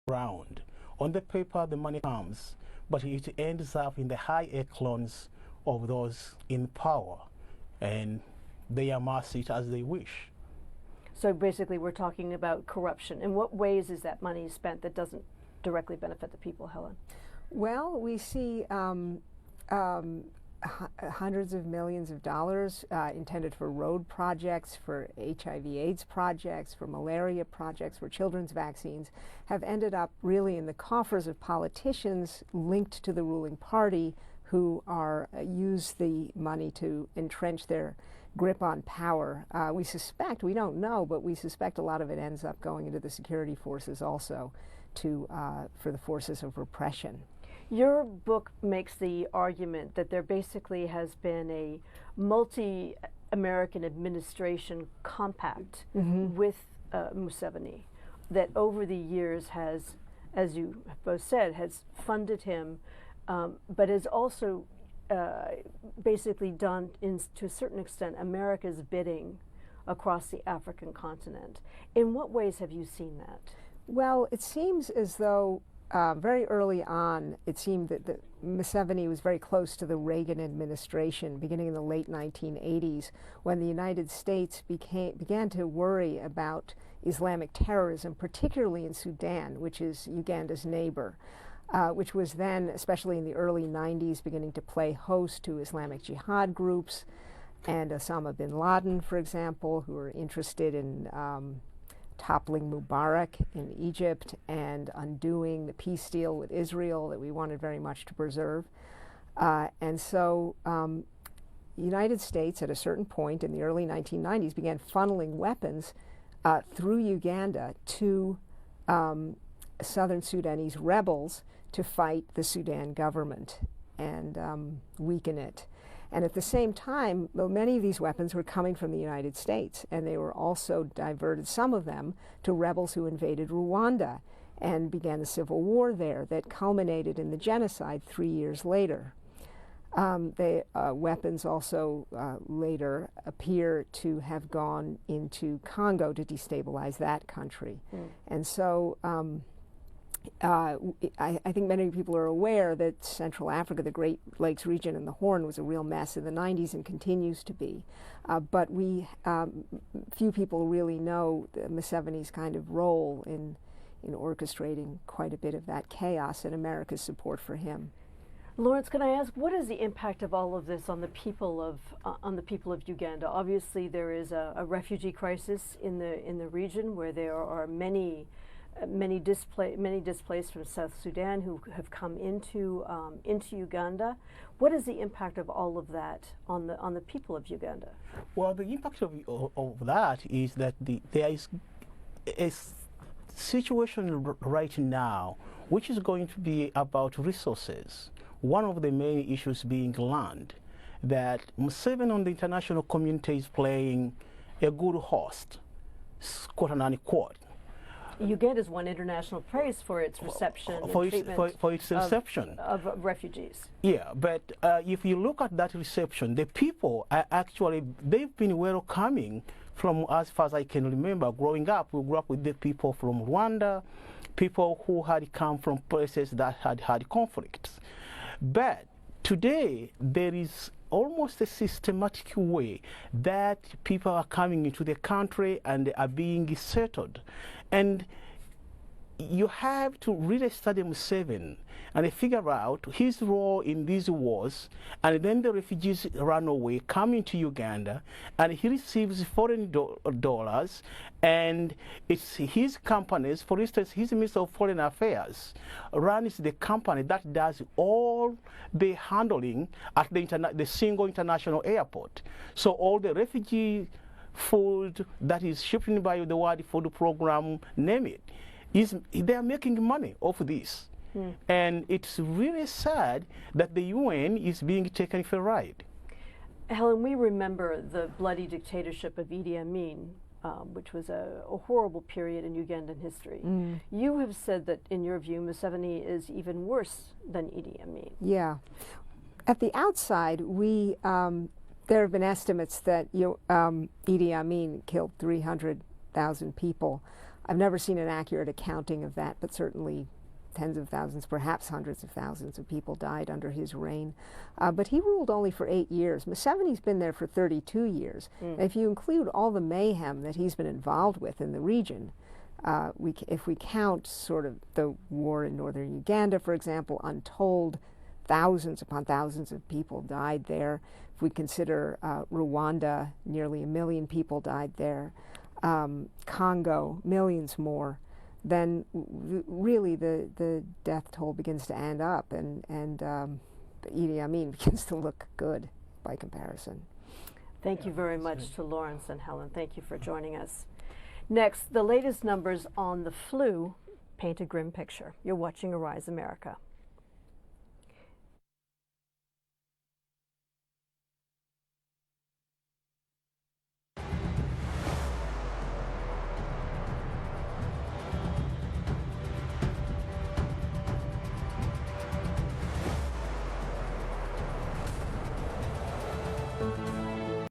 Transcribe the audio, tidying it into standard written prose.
round. On the paper, the money comes, but it ends up in the high echelons of those in power, and they amass it as they wish. So basically we're talking about corruption. In what ways is that money spent that doesn't directly benefit the people, Helen? Well, we see hundreds of millions of dollars intended for road projects, for HIV/AIDS projects, for malaria projects, for children's vaccines, have ended up really in the coffers of politicians linked to the ruling party who are use the money to entrench their grip on power. We suspect, we don't know, but we suspect a lot of it ends up going into the security forces also for the forces of repression. Your book makes the argument that there basically has been a multi-American administration compact with Museveni that over the years has, as you both said, has funded him, but has also basically done, to a certain extent, America's bidding across the African continent. In what ways have you seen that? Well, it seems as though very early on, it seemed that Museveni was very close to the Reagan administration, beginning in the late 1980s, when the United States began to worry about Islamic terrorism, particularly in Sudan, which is Uganda's neighbor, which was then, especially in the early 90s, beginning to play host to Islamic Jihad groups and Osama bin Laden, for example, who were interested in toppling Mubarak in Egypt and undoing the peace deal with Israel that we wanted very much to preserve. And so the United States, at a certain point in the early 1990s, began funneling weapons through Uganda to southern Sudanese rebels to fight the Sudan government and weaken it. And at the same time, many of these weapons were coming from the United States, and they were also diverted, some of them, to rebels who invaded Rwanda and began the civil war there that culminated in the genocide 3 years later. The weapons also later appear to have gone into Congo to destabilize that country. And so I think many people are aware that Central Africa, the Great Lakes region and the Horn, was a real mess in the 90s and continues to be. But few people really know Museveni's kind of role in orchestrating quite a bit of that chaos and America's support for him. Lawrence, can I ask, what is the impact of all of this on the people of Uganda? Obviously, there is a refugee crisis in the region where there are many displaced from South Sudan who have come into Uganda. What is the impact of all of that on the people of Uganda? Well, the impact of that is that there is a situation right now which is going to be about resources. One of the main issues being land, that Museveni on the international community is playing a good host, quote and unquote. Uganda's won international praise for its reception for its reception of refugees. Yeah, but if you look at that reception, the people are actually, they've been welcoming from as far as I can remember growing up. We grew up with the people from Rwanda, people who had come from places that had had conflicts. But today there is almost a systematic way that people are coming into the country and are being settled. And you have to really study Museveni and figure out his role in these wars, and then the refugees run away, come into Uganda, and he receives foreign dollars, and it's his companies, for instance, his Minister of Foreign Affairs runs the company that does all the handling at the single international airport. So all the refugee food that is shipped by the World Food Program, name it, they are making money off this. And it's really sad that the UN is being taken for a ride. Helen, we remember the bloody dictatorship of Idi Amin, which was a horrible period in Ugandan history. You have said that, in your view, Museveni is even worse than Idi Amin. Yeah. At the outside, there have been estimates that Idi Amin killed 300,000 people. I've never seen an accurate accounting of that, but certainly tens of thousands, perhaps hundreds of thousands of people died under his reign. But he ruled only for 8 years. Museveni's been there for 32 years. And if you include all the mayhem that he's been involved with in the region, if we count sort of the war in northern Uganda, for example, untold thousands upon thousands of people died there. If we consider Rwanda, nearly 1 million people died there. Congo, millions more. Then really the death toll begins to add up, and Idi Amin begins to look good by comparison. Thank you very much to Lawrence and Helen. Thank you for joining us. Next, the latest numbers on the flu paint a grim picture. You're watching Arise America.